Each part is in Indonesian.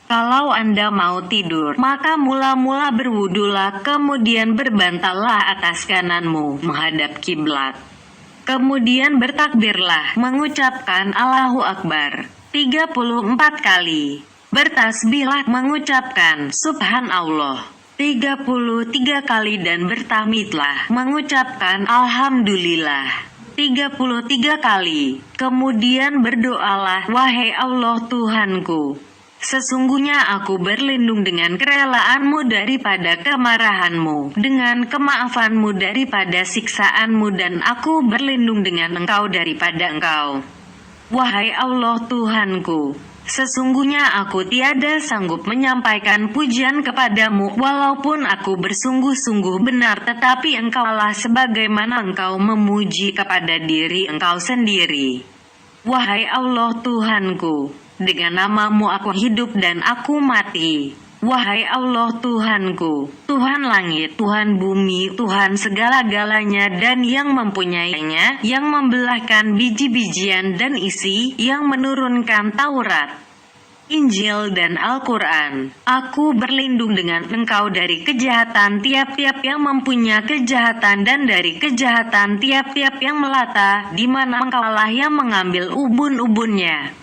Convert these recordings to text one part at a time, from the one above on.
Kalau Anda mau tidur, maka mula-mula berwudulah, kemudian berbantallah atas kananmu menghadap kiblat. Kemudian bertakbirlah, mengucapkan Allahu Akbar 34 kali. Bertasbihlah, mengucapkan Subhanallah 33 kali dan bertahmidlah, mengucapkan Alhamdulillah 33 kali. Kemudian berdoalah, wahai Allah Tuhanku, sesungguhnya aku berlindung dengan kerelaanmu daripada kemarahanmu, dengan kemaafanmu daripada siksaanmu, dan aku berlindung dengan Engkau daripada Engkau. Wahai Allah Tuhanku, sesungguhnya aku tiada sanggup menyampaikan pujian kepadamu, walaupun aku bersungguh-sungguh benar, tetapi Engkaulah sebagaimana Engkau memuji kepada diri Engkau sendiri. Wahai Allah Tuhanku, dengan namamu aku hidup dan aku mati. Wahai Allah Tuhanku, Tuhan langit, Tuhan bumi, Tuhan segala-galanya dan yang mempunyainya, yang membelahkan biji-bijian dan isi, yang menurunkan Taurat, Injil dan Al-Quran. Aku berlindung dengan Engkau dari kejahatan tiap-tiap yang mempunyai kejahatan, dan dari kejahatan tiap-tiap yang melata, di mana Engkaulah yang mengambil ubun-ubunnya.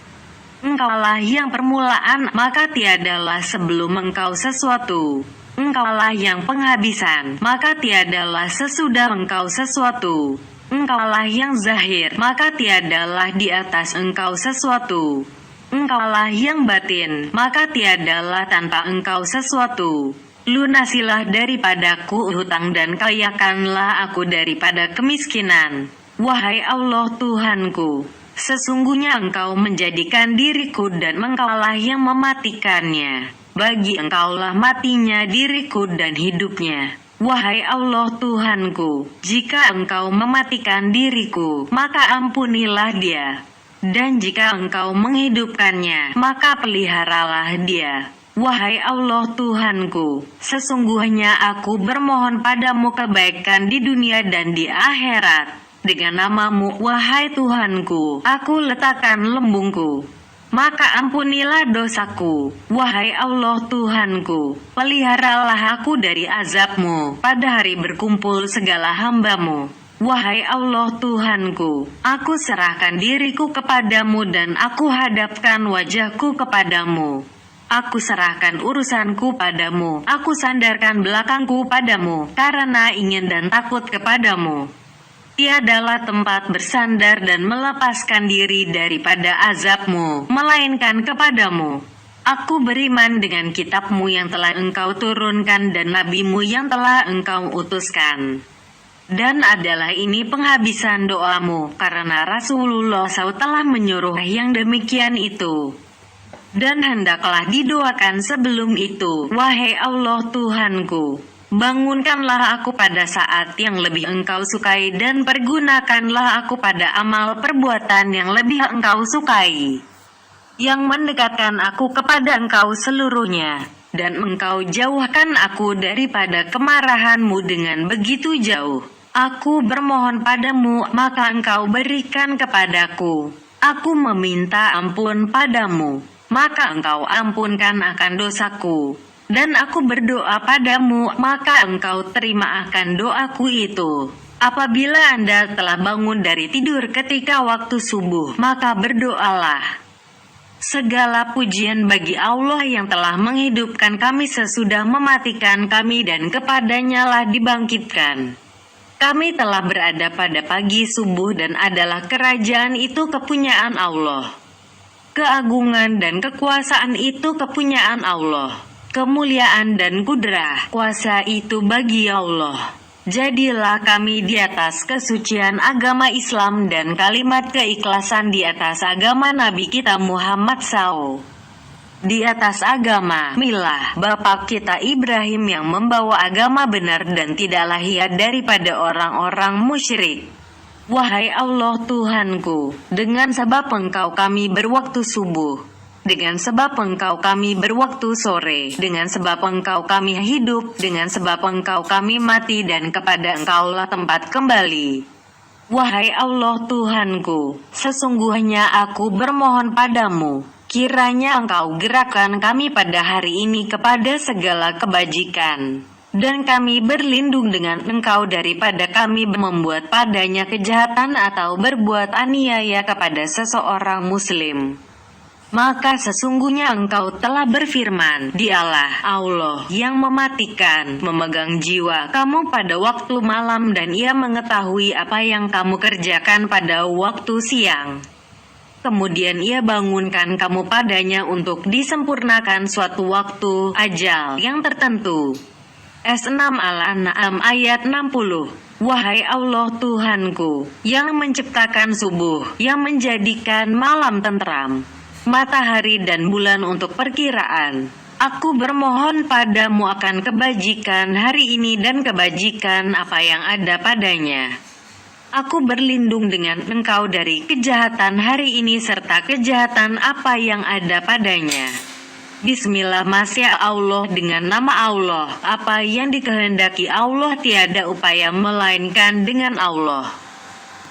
Engkaulah yang permulaan, maka tiadalah sebelum Engkau sesuatu. Engkaulah yang penghabisan, maka tiadalah sesudah Engkau sesuatu. Engkaulah yang zahir, maka tiadalah di atas Engkau sesuatu. Engkaulah yang batin, maka tiadalah tanpa Engkau sesuatu. Lunasilah daripadaku hutang dan kayakanlah aku daripada kemiskinan. Wahai Allah Tuhanku, sesungguhnya Engkau menjadikan diriku dan Engkaulah yang mematikannya. Bagi Engkaulah matinya diriku dan hidupnya. Wahai Allah Tuhanku, jika Engkau mematikan diriku, maka ampunilah dia. Dan jika Engkau menghidupkannya, maka peliharalah dia. Wahai Allah Tuhanku, sesungguhnya aku bermohon padamu kebaikan di dunia dan di akhirat. Dengan namamu, wahai Tuhanku, aku letakkan lembungku, maka ampunilah dosaku. Wahai Allah Tuhanku, peliharalah aku dari azabmu pada hari berkumpul segala hambamu. Wahai Allah Tuhanku, aku serahkan diriku kepadamu dan aku hadapkan wajahku kepadamu. Aku serahkan urusanku padamu, aku sandarkan belakangku padamu, karena ingin dan takut kepadamu. Tiadalah tempat bersandar dan melepaskan diri daripada azabmu, melainkan kepadamu. Aku beriman dengan kitabmu yang telah Engkau turunkan dan nabimu yang telah Engkau utuskan. Dan adalah ini penghabisan doamu, karena Rasulullah SAW telah menyuruh yang demikian itu. Dan hendaklah didoakan sebelum itu, wahai Allah Tuhanku, bangunkanlah aku pada saat yang lebih Engkau sukai, dan pergunakanlah aku pada amal perbuatan yang lebih Engkau sukai, yang mendekatkan aku kepada Engkau seluruhnya, dan Engkau jauhkan aku daripada kemarahan-Mu dengan begitu jauh. Aku bermohon padamu, maka Engkau berikan kepadaku. Aku meminta ampun padamu, maka Engkau ampunkan akan dosaku. Dan aku berdoa padamu, maka Engkau terima akan doaku itu. Apabila Anda telah bangun dari tidur ketika waktu subuh, maka berdoalah. Segala pujian bagi Allah yang telah menghidupkan kami sesudah mematikan kami, dan kepadanya lah dibangkitkan. Kami telah berada pada pagi subuh, dan adalah kerajaan itu kepunyaan Allah. Keagungan dan kekuasaan itu kepunyaan Allah. Kemuliaan dan kudrah, kuasa itu bagi Allah. Jadilah kami di atas kesucian agama Islam dan kalimat keikhlasan di atas agama Nabi kita Muhammad SAW. Di atas agama milah Bapak kita Ibrahim yang membawa agama benar dan tidaklah ia daripada orang-orang musyrik. Wahai Allah Tuhanku, dengan sebab Engkau kami berwaktu subuh, dengan sebab Engkau kami berwaktu sore, dengan sebab Engkau kami hidup, dengan sebab Engkau kami mati, dan kepada Engkaulah tempat kembali. Wahai Allah Tuhanku, sesungguhnya aku bermohon padamu, Kiranya Engkau gerakkan kami pada hari ini kepada segala kebajikan. Dan kami berlindung dengan Engkau daripada kami membuat padanya kejahatan atau berbuat aniaya kepada seseorang muslim. Maka sesungguhnya Engkau telah berfirman, Dialah Allah yang mematikan, memegang jiwa kamu pada waktu malam dan Ia mengetahui apa yang kamu kerjakan pada waktu siang. Kemudian Ia bangunkan kamu padanya untuk disempurnakan suatu waktu ajal yang tertentu. S6 Al-An'am ayat 60. Wahai Allah Tuhanku, yang menciptakan subuh, yang menjadikan malam tentram, matahari dan bulan untuk perkiraan. Aku bermohon padamu akan kebajikan hari ini dan kebajikan apa yang ada padanya. Aku berlindung dengan Engkau dari kejahatan hari ini serta kejahatan apa yang ada padanya. Bismillah, Masya Allah, dengan nama Allah, apa yang dikehendaki Allah tiada upaya melainkan dengan Allah.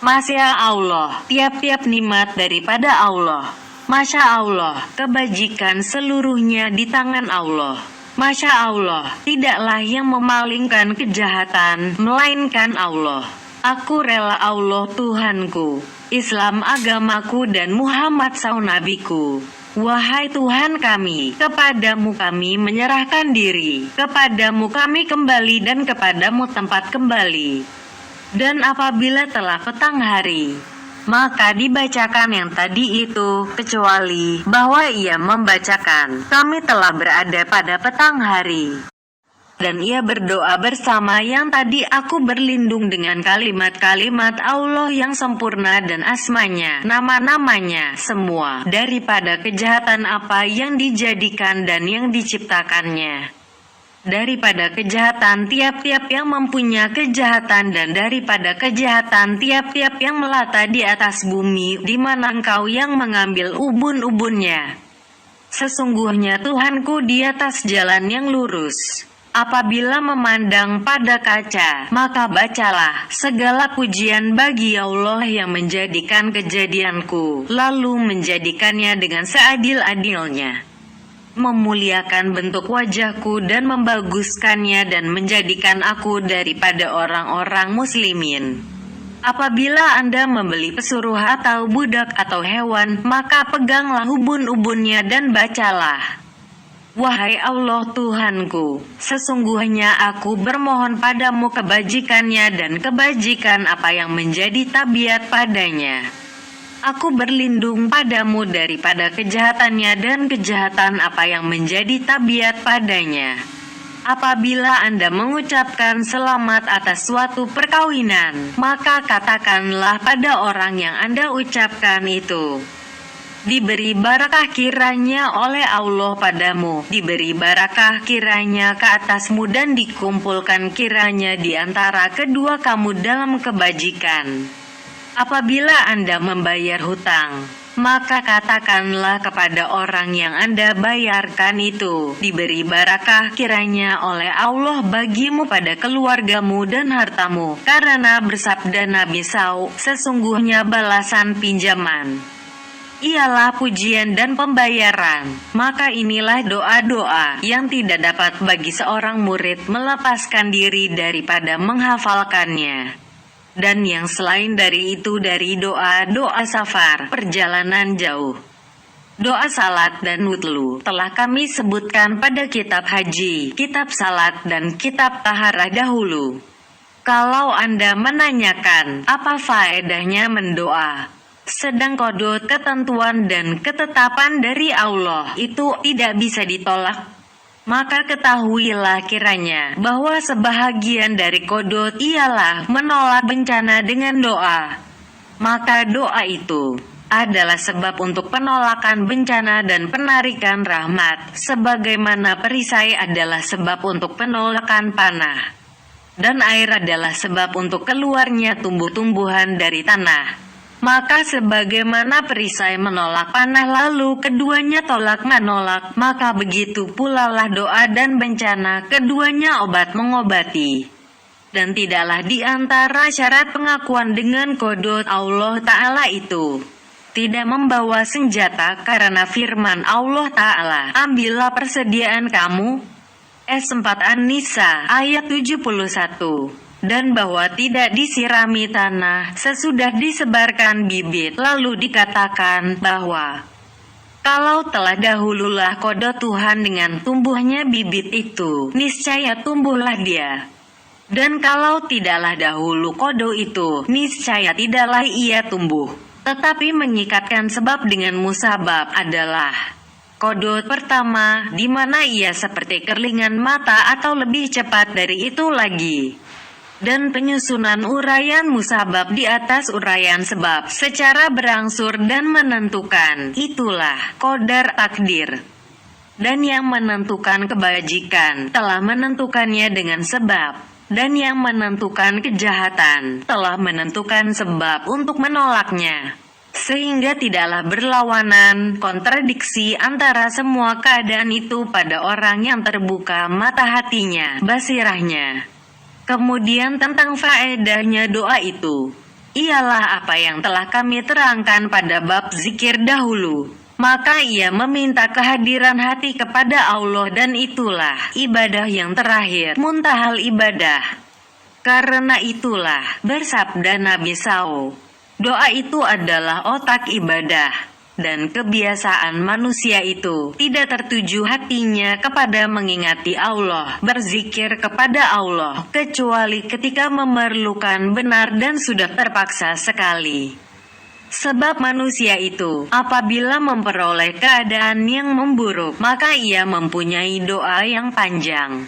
Masya Allah, tiap-tiap nikmat daripada Allah. Masya Allah, kebajikan seluruhnya di tangan Allah. Masya Allah, tidaklah yang memalingkan kejahatan melainkan Allah. Aku rela Allah Tuhanku, Islam agamaku dan Muhammad nabiku. Wahai Tuhan kami, kepadamu kami menyerahkan diri, kepadamu kami kembali dan kepadamu tempat kembali. Dan apabila telah petang hari, maka dibacakan yang tadi itu, kecuali bahwa ia membacakan, kami telah berada pada petang hari. Dan ia berdoa bersama yang tadi aku berlindung dengan kalimat-kalimat Allah yang sempurna dan asmanya, nama-namanya, semua, daripada kejahatan apa yang dijadikan dan yang diciptakannya. Daripada kejahatan tiap-tiap yang mempunyai kejahatan dan daripada kejahatan tiap-tiap yang melata di atas bumi, di mana Engkau yang mengambil ubun-ubunnya. Sesungguhnya Tuhanku di atas jalan yang lurus. Apabila memandang pada kaca, maka bacalah, segala pujian bagi Allah yang menjadikan kejadianku, lalu menjadikannya dengan seadil-adilnya. Memuliakan bentuk wajahku dan membaguskannya dan menjadikan aku daripada orang-orang muslimin. Apabila Anda membeli pesuruh atau budak atau hewan, maka peganglah ubun-ubunnya dan bacalah. Wahai Allah Tuhanku, sesungguhnya aku bermohon padamu kebajikannya dan kebajikan apa yang menjadi tabiat padanya. Aku berlindung padamu daripada kejahatannya dan kejahatan apa yang menjadi tabiat padanya. Apabila Anda mengucapkan selamat atas suatu perkawinan, maka katakanlah pada orang yang Anda ucapkan itu, diberi barakah kiranya oleh Allah padamu, diberi barakah kiranya ke atasmu dan dikumpulkan kiranya di antara kedua kamu dalam kebajikan. Apabila Anda membayar hutang, maka katakanlah kepada orang yang Anda bayarkan itu, diberi barakah kiranya oleh Allah bagimu pada keluargamu dan hartamu, karena bersabda Nabi sesungguhnya balasan pinjaman ialah pujian dan pembayaran. Maka inilah doa-doa yang tidak dapat bagi seorang murid melepaskan diri daripada menghafalkannya. Dan yang selain dari itu dari doa-doa safar, perjalanan jauh. Doa salat dan wutlu telah kami sebutkan pada kitab haji, kitab salat dan kitab taharah dahulu. Kalau Anda menanyakan, apa faedahnya mendoa? Sedang kodot ketentuan dan ketetapan dari Allah itu tidak bisa ditolak. Maka ketahuilah kiranya bahwa sebahagian dari kodot ialah menolak bencana dengan doa. Maka doa itu adalah sebab untuk penolakan bencana dan penarikan rahmat, sebagaimana perisai adalah sebab untuk penolakan panah, dan air adalah sebab untuk keluarnya tumbuh-tumbuhan dari tanah. Maka sebagaimana perisai menolak panah lalu keduanya tolak menolak, maka begitu pula lah doa dan bencana keduanya obat mengobati. Dan tidaklah di antara syarat pengakuan dengan kodot Allah Ta'ala itu tidak membawa senjata karena firman Allah Ta'ala, ambillah persediaan kamu. S4 An-Nisa ayat 71. Dan bahwa tidak disirami tanah sesudah disebarkan bibit, lalu dikatakan bahwa kalau telah dahululah kode Tuhan dengan tumbuhnya bibit itu, niscaya tumbuhlah dia. Dan kalau tidaklah dahulu kode itu, niscaya tidaklah ia tumbuh. Tetapi mengikatkan sebab dengan musabab adalah kode pertama, di mana ia seperti kerlingan mata atau lebih cepat dari itu lagi. Dan penyusunan uraian musabab di atas uraian sebab secara berangsur dan menentukan, itulah qadar takdir. Dan yang menentukan kebajikan telah menentukannya dengan sebab, dan yang menentukan kejahatan telah menentukan sebab untuk menolaknya. Sehingga tidaklah berlawanan, kontradiksi antara semua keadaan itu pada orang yang terbuka mata hatinya, basirahnya. Kemudian tentang faedahnya doa itu, ialah apa yang telah kami terangkan pada bab zikir dahulu. Maka ia meminta kehadiran hati kepada Allah dan itulah ibadah yang terakhir, muntahal ibadah. Karena itulah, bersabda Nabi SAW, doa itu adalah otak ibadah. Dan kebiasaan manusia itu tidak tertuju hatinya kepada mengingati Allah, berzikir kepada Allah, kecuali ketika memerlukan benar dan sudah terpaksa sekali. Sebab manusia itu, apabila memperoleh keadaan yang memburuk, maka ia mempunyai doa yang panjang.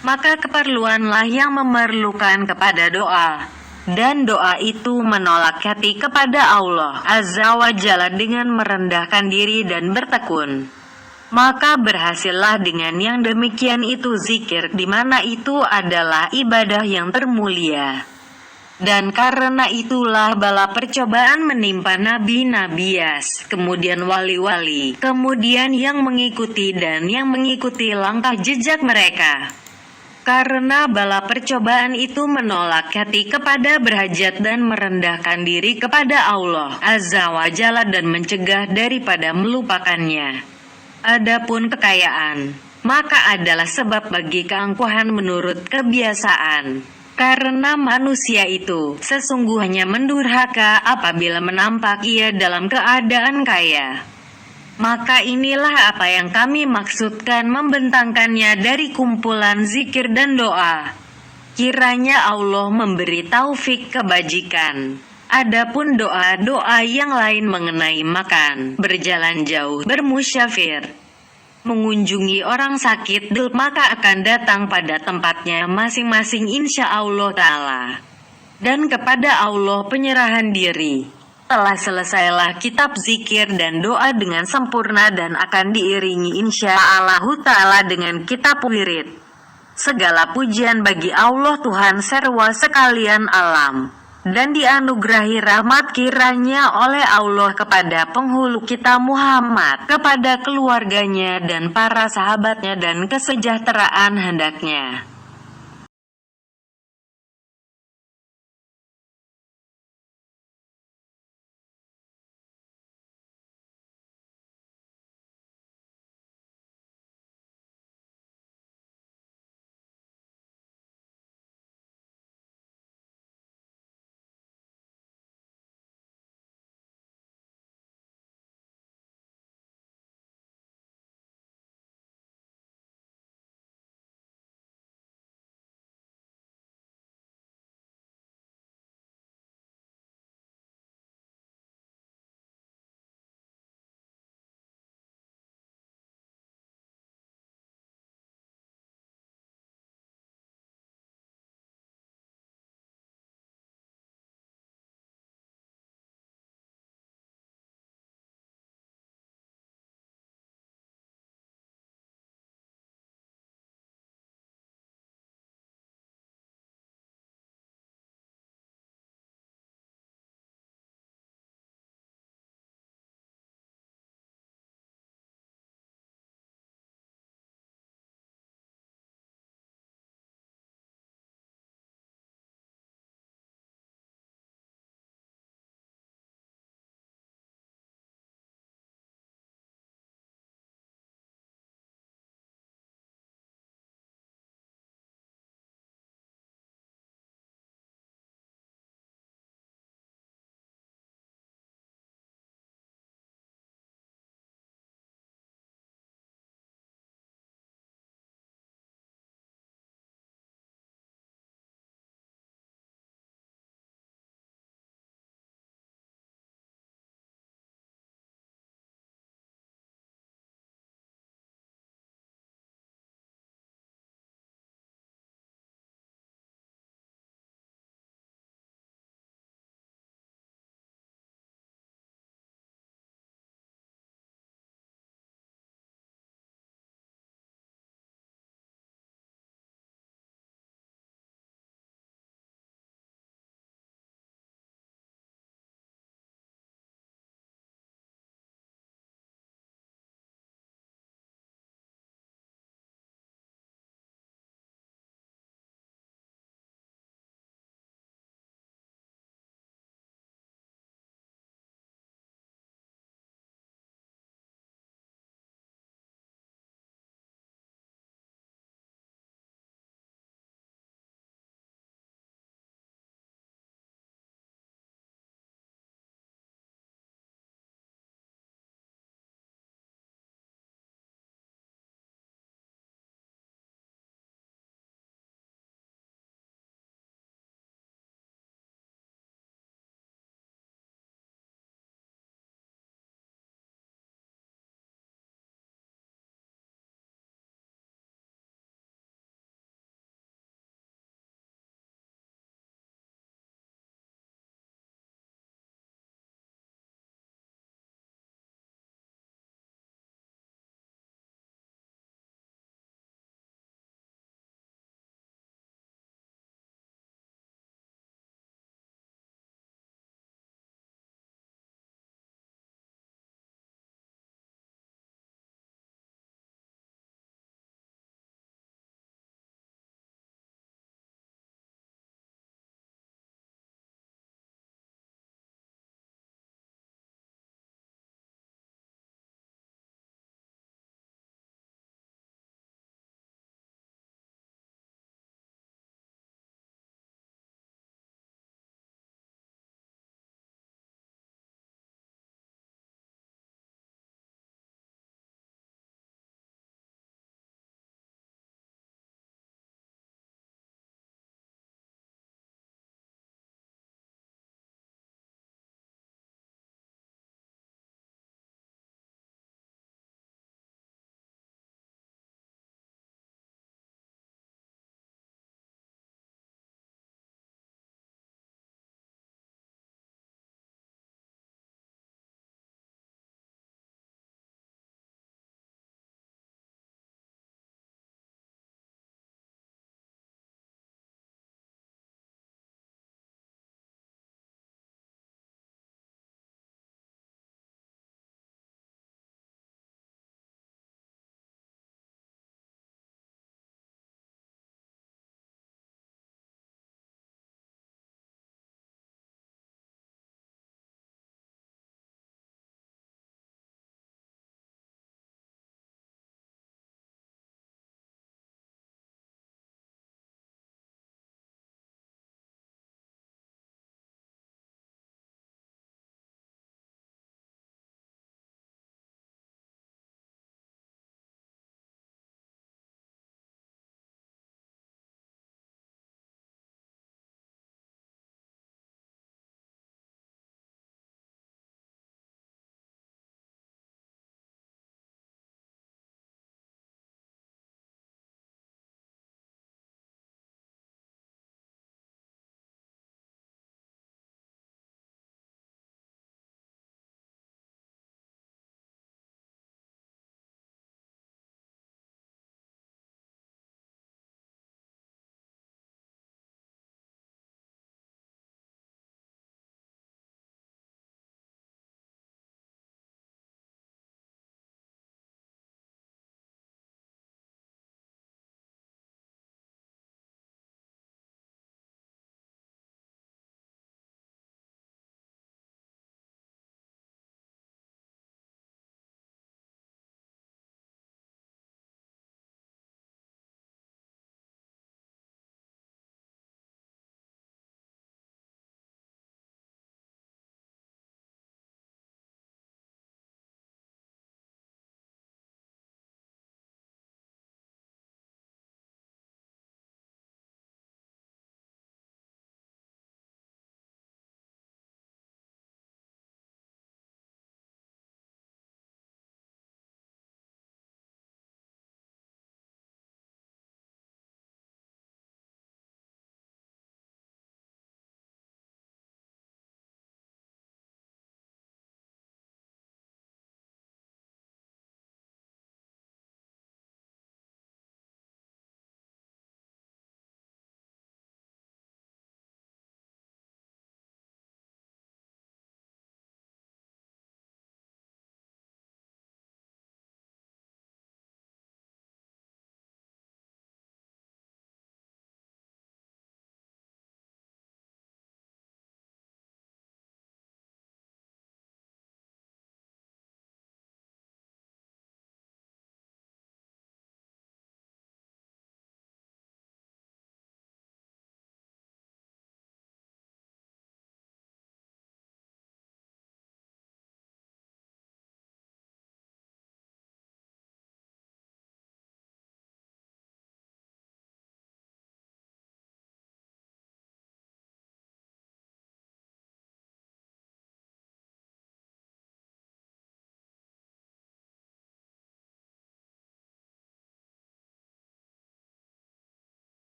Maka keperluanlah yang memerlukan kepada doa. Dan doa itu menolak hati kepada Allah Azza wa Jalla dengan merendahkan diri dan bertekun. Maka berhasillah dengan yang demikian itu zikir, di mana itu adalah ibadah yang termulia. Dan karena itulah bala percobaan menimpa nabi-nabi Yas, kemudian wali-wali, kemudian yang mengikuti dan yang mengikuti langkah jejak mereka. Karena bala percobaan itu menolak hati kepada berhajat dan merendahkan diri kepada Allah Azza wa Jalla dan mencegah daripada melupakannya. Adapun kekayaan, maka adalah sebab bagi keangkuhan menurut kebiasaan. Karena manusia itu sesungguhnya mendurhaka apabila menampak ia dalam keadaan kaya. Maka inilah apa yang kami maksudkan membentangkannya dari kumpulan zikir dan doa. Kiranya Allah memberi taufik kebajikan. Adapun doa-doa yang lain mengenai makan, berjalan jauh, bermusyafir, mengunjungi orang sakit, maka akan datang pada tempatnya masing-masing insya Allah Ta'ala. Dan kepada Allah penyerahan diri. Telah selesailah kitab zikir dan doa dengan sempurna dan akan diiringi insya Allah Ta'ala dengan kitab wirid. Segala pujian bagi Allah Tuhan serwa sekalian alam. Dan dianugerahi rahmat kiranya oleh Allah kepada penghulu kita Muhammad, kepada keluarganya dan para sahabatnya dan kesejahteraan hendaknya.